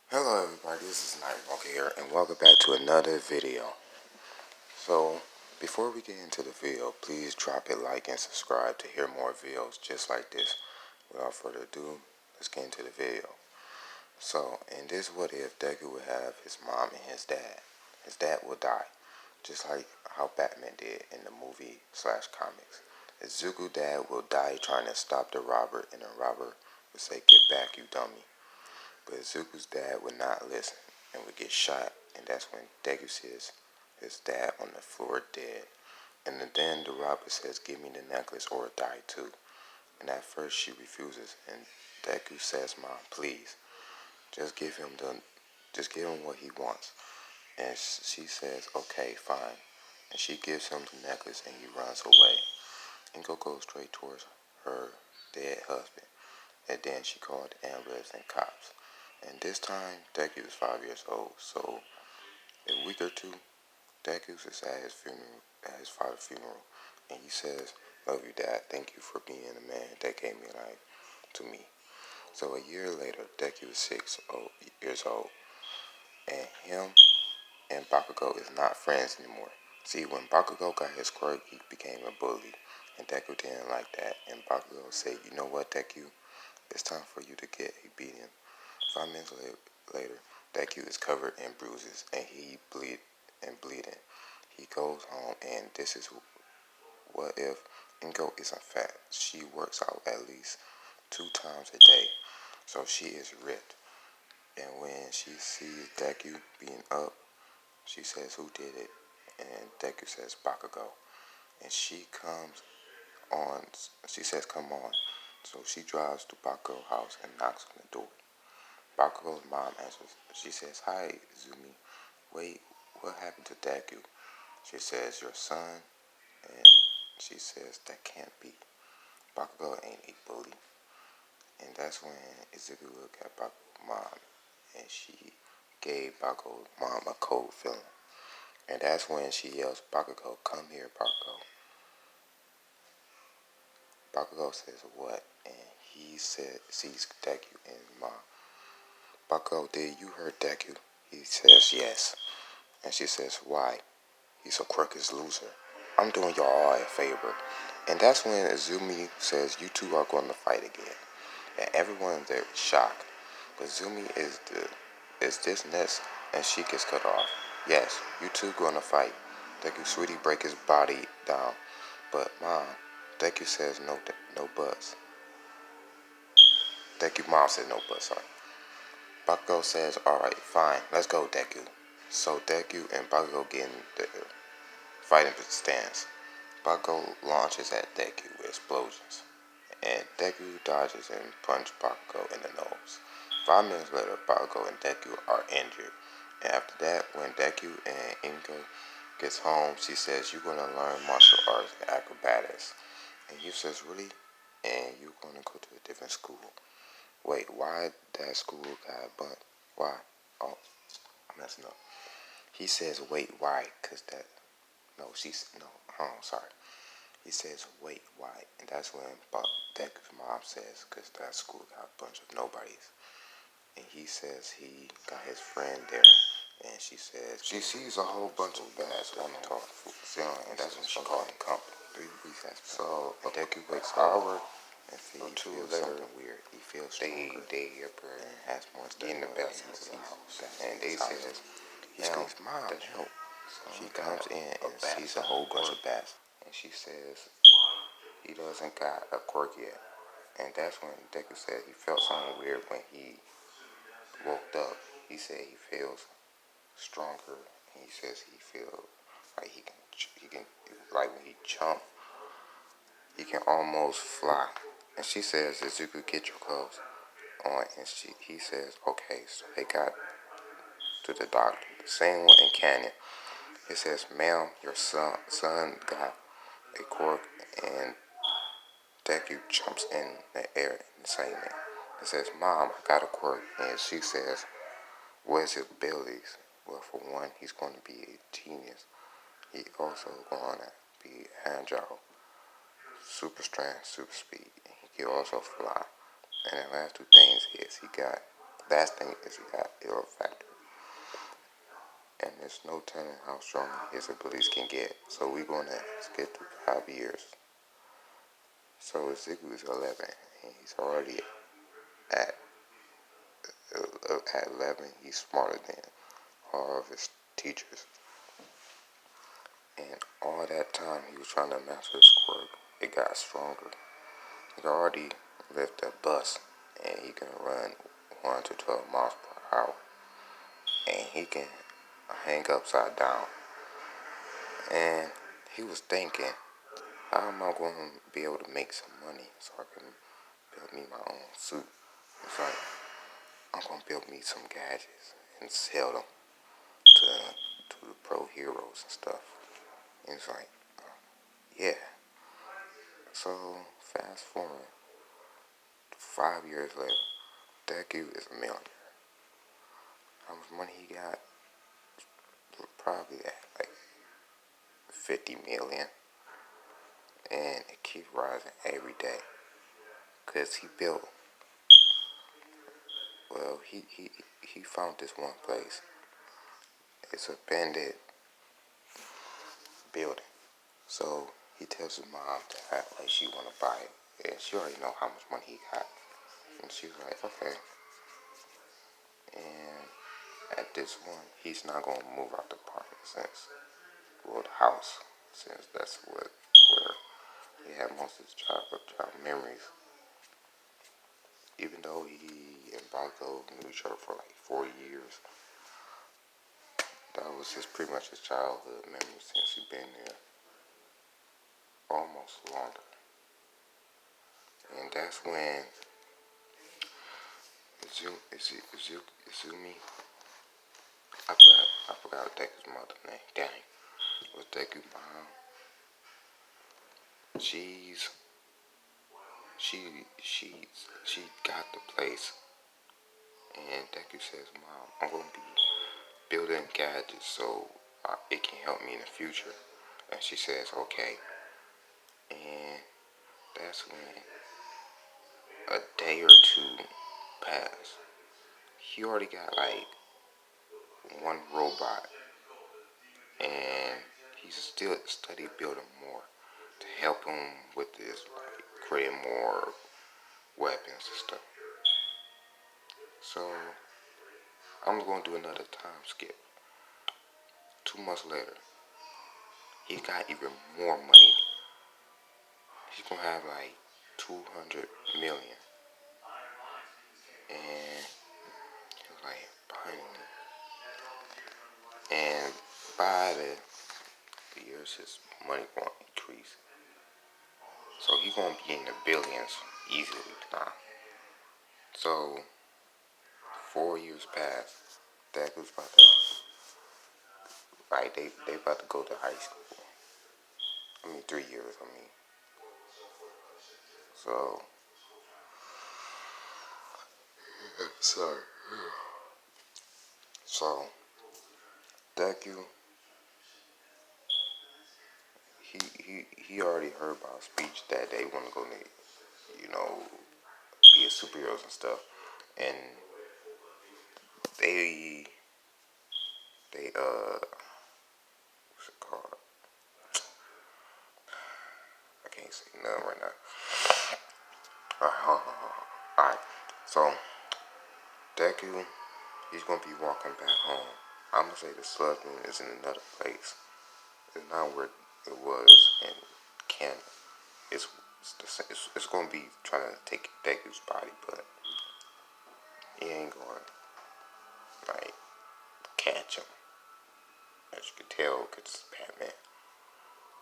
Hello everybody, this is Nightwalker here, and welcome back to another video. So, before we get into the video, please drop a like and subscribe to hear more videos just like this. Without further ado, let's get into the video. So, in this what if, Deku would have his mom and his dad. His dad will die, just like how Batman did in the movie / comics. Izuku's dad will die trying to stop the robber, and the robber would say, "Get back, you dummy." But Zuko's dad would not listen and would get shot, and that's when Deku sees his dad on the floor dead. And then the robber says, "Give me the necklace or die too." And at first she refuses, and Deku says, "Mom, please, just give him what he wants." And she says, "Okay, fine." And she gives him the necklace, and he runs away. Inko goes straight towards her dead husband, and then she called the ambulance and cops. And this time, Deku is 5 years old, so a week or two, Deku is at his father's funeral, and he says, "Love you, Dad. Thank you for being the man that gave me life to me." So a year later, Deku is 6 years old, and him and Bakugo is not friends anymore. See, when Bakugo got his quirk, he became a bully, and Deku didn't like that. And Bakugo said, "You know what, Deku? It's time for you to get a beating." 5 minutes later, Deku is covered in bruises and he bleeding. He goes home, and this is what if Ingo isn't fat. She works out at least 2 times a day, so she is ripped. And when she sees Deku being up, she says, "Who did it?" And Deku says, "Bakugo." And she comes on. She says, "Come on." So she drives to Bakugo's house and knocks on the door. Bakugo's mom answers. She says, "Hi, Izumi. Wait, what happened to Deku?" She says, "Your son." And she says, "That can't be. Bakugo ain't a bully." And that's when Izuku looked at Bakugo's mom, and she gave Bakugo's mom a cold feeling. And that's when she yells, "Bakugo, come here, Bakugo." Bakugo says, "What?" And he sees Deku and his mom. "Bakugo, did you hurt Deku?" He says, "Yes." And she says, "Why?" He's a quirkless loser. "I'm doing y'all all a favor." And that's when Izumi says, "You two are going to fight again." And everyone there is shocked. But Izumi is this next, and she gets cut off. "Yes, you two going to fight." Deku sweetie break his body down. "But Mom," Deku says, no buts. Deku mom says no buts, sorry. Bakugo says, "Alright, fine, let's go, Deku." So Deku and Bakugo get in the fighting stance. Bakugo launches at Deku with explosions, and Deku dodges and punches Bakugo in the nose. 5 minutes later, Bakugo and Deku are injured, and after that, when Deku and Inko gets home, she says, "You're going to learn martial arts and acrobatics." And he says, "Really? And you're going to go to a different school?" "Wait, why that school got a bunch? Why?" "Oh, I'm messing up." He says, "Wait, why?" Because that, no, sorry. He says, "Wait, why?" And that's when Deku's mom says, "Because that school got a bunch of nobodies." And he says he got his friend there. And she says, she sees a whole bunch of bads on the top ceiling, and that's when she called the company. So Deku wakes up and feels something weird. He feels stronger. They and has more in the best in the house. And they says, he screams, "Mom, help." She comes in and sees a whole bunch of bats. And she says he doesn't got a quirk yet. And that's when Deku said he felt something weird when he woke up. He said he feels stronger. And he says he feels like he can, like when he jump, he can almost fly. And she says, "Izuku, get your clothes on." And he says, "Okay." So they got to the doctor, the same one in Canyon. He says, "Ma'am, your son got a quirk." And Deku jumps in the air and saying it. He says, "Mom, I got a quirk." And she says, "What is his abilities?" "Well, for one, he's going to be a genius. He also going to be agile, super strength, super speed. And he can also fly. And the last two things is he got Last thing is he got ill factor. And there's no telling how strong his abilities can get. So we're going to skip to 5 years. So Ziku is 11, and he's already at 11. He's smarter than all of his teachers. And all that time he was trying to master his quirk, it got stronger. He can already lift a bus, and he can run 1 to 12 miles per hour. And he can hang upside down. And he was thinking, how am I going to be able to make some money so I can build me my own suit? It's like, I'm going to build me some gadgets and sell them to the pro heroes and stuff. And it's like, yeah. So fast forward, 5 years later, Deku is a millionaire. How much money he got? Probably at like 50 million. And it keeps rising every day. Cause he built, well, he found this one place. It's a bandit building. So he tells his mom that like she wanna buy it. And she already know how much money he got. And she's like, okay. And at this one, he's not gonna move out the apartment since, well, the house, since that's where he had most of his childhood memories. Even though he and Baco knew each other for like 4 years, that was pretty much his childhood memory since he'd been there almost longer. And that's when Izumi, I forgot Deku's mother name. Dang, it was Deku's mom. She's she got the place, and Deku says, "Mom, I'm gonna be building gadgets so it can help me in the future." And she says, "Okay." And that's when a day or two pass. He already got like one robot, and he's still study building more to help him with this, like creating more weapons and stuff. So I'm going to do another time skip. 2 months later, he got even more money. He's gonna have like 200 million, and he was like finally. And by the years, his money gonna increase. So he's gonna be in the billions easily now. So 4 years pass. That was about to, like, they about to go to high school. I mean 3 years. I mean, so sorry. So Deku, he already heard about a speech that they want to go to, be a superheroes and stuff, and they what's it called? I can't say nothing right now. Alright, so Deku, he's gonna be walking back home. I'm gonna say the Slugman is in another place. It's not where it was in Canada. It's gonna be trying to take Deku's body, but he ain't gonna like catch him, as you can tell, because it's Batman.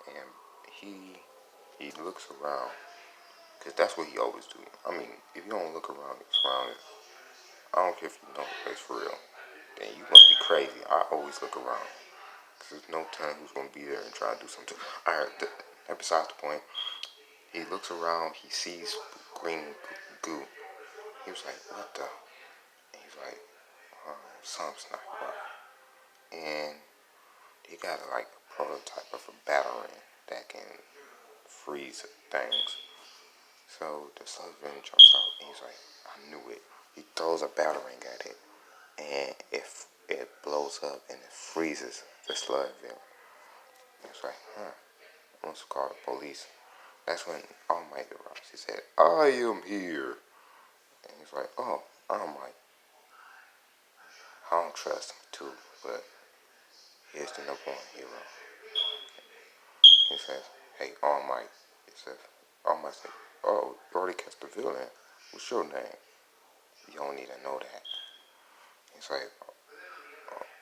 And he looks around, because that's what he always do. I mean, if you don't look around your surroundings, I don't care if you know the place for real, then you must be crazy. I always look around, because there's no telling who's going to be there and try to do something. Alright, that besides the point. He looks around, he sees green goo. He was like, what the? And he's like, something's not right. And he got like a prototype of a batarang that can freeze things. So the Sullivan jumps out and he's like, I knew it. he throws a battering at it, and it blows up and it freezes the sludge villain. It's like, I must call the police. That's when All Might arrives. He said, I am here. And he's like, oh, All Might. I don't trust him too, but here's the number one hero. He says, hey, All Might. He says, All Might says, oh, you already catch the villain. What's your name? You don't need to know that. He's like,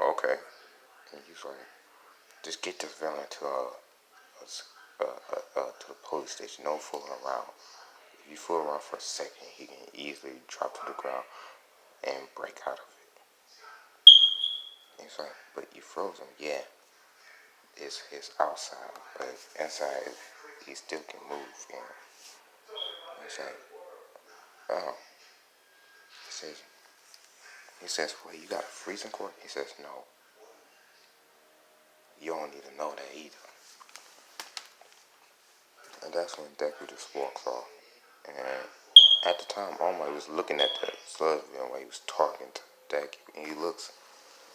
okay. And he's like, just get this villain to the police station. No fooling around. If you fool around for a second, he can easily drop to the ground and break out of it. And he's like, but you froze him. Yeah, it's his outside, but inside he still can move. You know? He's like, oh. He says, well, you got a freezing court? He says, no. You don't need to know that either. And that's when Deku just walks off. And at the time, All Might was looking at the sludge villain while he was talking to Deku. And he looks,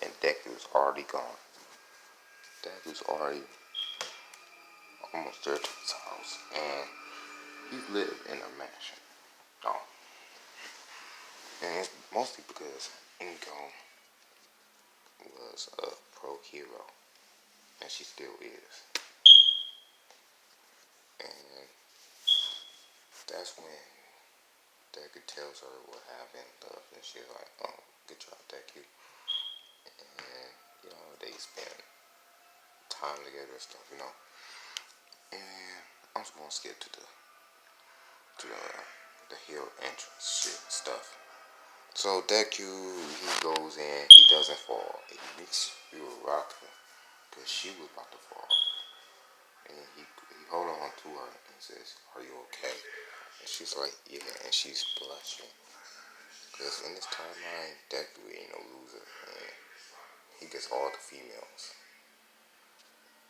and Deku is already gone. Deku's already almost there to his house. And he lived in a mansion. No. And it's mostly because Ingo was a pro hero. And she still is. And that's when Deku tells her what happened and she's like, oh, good job, Deku. And, they spend time together and stuff, And I'm just gonna skip to the hero entrance shit stuff. So Deku, he goes in, he doesn't fall. He meets Uraraka, because she was about to fall. And he hold on to her and says, are you okay? And she's like, yeah, and she's blushing. Because in this timeline, Deku ain't no loser. And he gets all the females.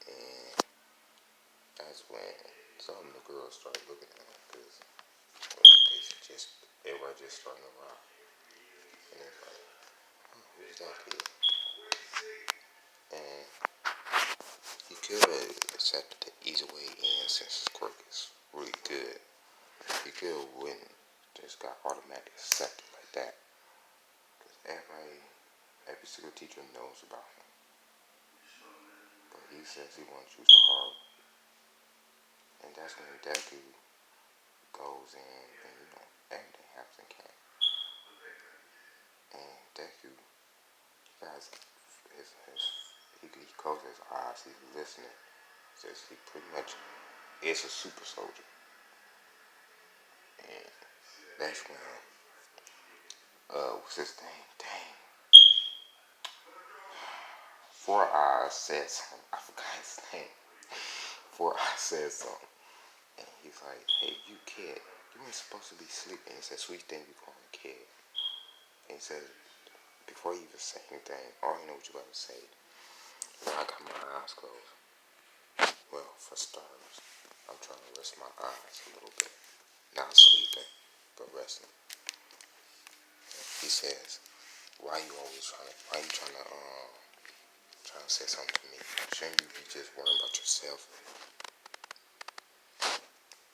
And that's when some of the girls start looking at him. Because everybody just starting to rock. And it's like, who's that kid? And he could have accepted the easy way in since his quirk is really good. He could have went, just got automatically accepted like that. Because every single teacher knows about him. But he says he wants to choose the hard way. And that's when Deku goes in and, everything happens in camp. And Deku, guys, he closes his eyes, he's listening. Says he pretty much is a super soldier. And that's when, what's his name? Dang. Four Eyes said something. I forgot his name. Four Eyes said something. And he's like, hey, you kid, you ain't supposed to be sleeping. He said, sweet thing you call me kid. And he said, before you even say anything, I already know what you're about to say. Now I got my eyes closed. Well, for starters, I'm trying to rest my eyes a little bit. Not sleeping, but resting. He says, why you trying to say something to me? Shouldn't you be just worrying about yourself?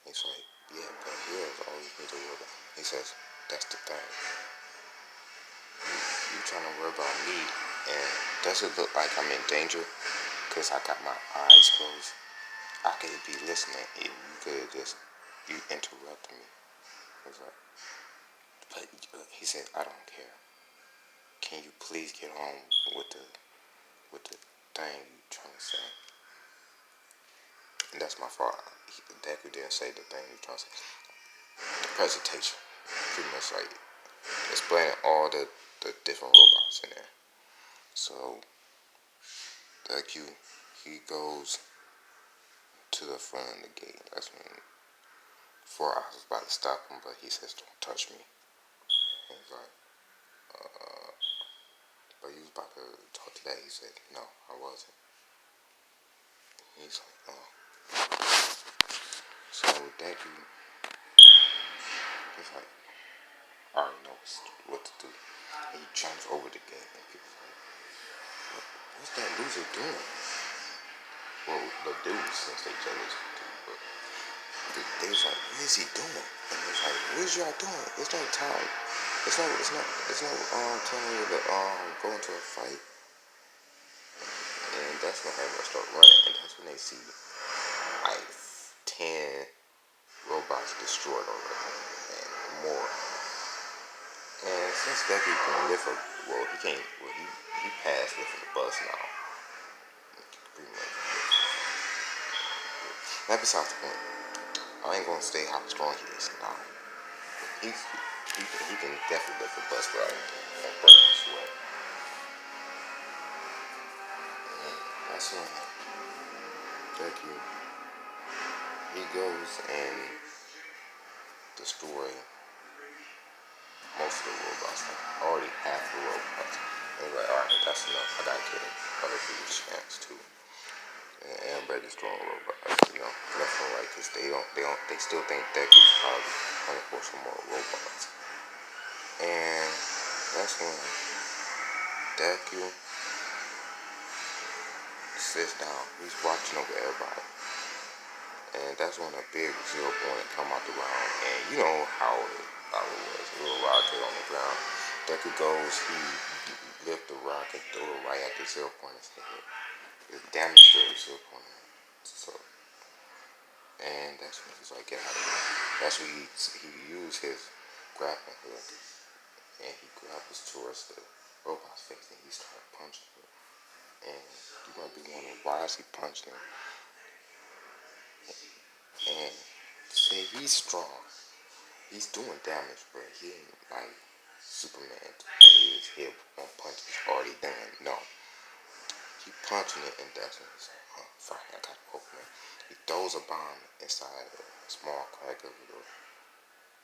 He's like, yeah, but here's all you need to worry about. He says, that's the thing. You trying to worry about me, and does it look like I'm in danger? Because I got my eyes closed. I could be listening, and you interrupted me. He's like, but he said, I don't care. Can you please get on with the thing you trying to say? And that's my fault. Deku didn't say the thing you trying to say. The presentation, pretty much like explaining all the different robots in there. So Deku, he goes to the front of the gate. That's when Four Eyes was about to stop him, but he says, don't touch me. And he's like, but he was about to talk to that. He said, no, I wasn't. He's like, oh. So Deku, he's like, already knows what to do. And he jumps over the gate, and people like, what's that loser doing? Well, the dudes, since they jealous too, but they was like, what is he doing? And they was like, what is y'all doing? It's no time. It's no telling you to go into a fight. And that's when everyone start running, and that's when they see like 10 robots destroyed already, and more. And since Deku can lift a, well, he can't, well, he passed lifting the bus now. Pretty much. That besides the point. I ain't gonna say how strong he is now. He can definitely lift a bus ride and break his sweat. And that's when Deku, he goes and destroy most of the robots. Like already half the robots. And he's like, alright, that's enough. I gotta kill other people's chance too. And everybody destroying robots, left and right, because they still think Deku's probably hunting for some more robots. And that's when Deku sits down. He's watching over everybody. And that's when a big 0 point come out the ground. And you know how it was. A little rocket on the ground. Deku goes, he lift the rock and throw it right at the 0 point's head. It damaged the 0 point. So, and that's when he's like, get out of here. That's when he used his grappling hook. And he grapples towards the robot's face and he started punching him. And you might be wondering, why is he punching him? And say he's strong. He's doing damage, but he ain't like Superman. And his hit one punch is already done. No. He punching it, and that's when he's like, oh, fine, I gotta open it. He throws a bomb inside a small crack of the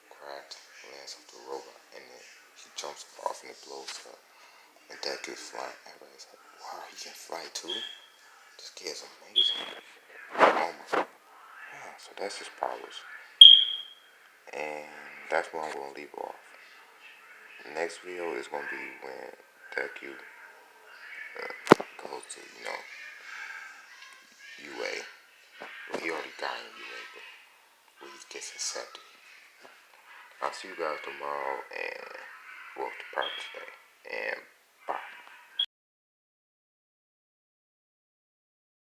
cracked lens of the robot, and then he jumps off and it blows up. And that gets flying. Everybody's like, wow, he can fly too? This kid's amazing. Oh my. Yeah, so that's his powers. And that's where I'm going to leave off. The next video is going to be when Deku goes to, UA. Well, he already got in UA, but when he gets accepted. I'll see you guys tomorrow and, well, the Purpose Day. And bye.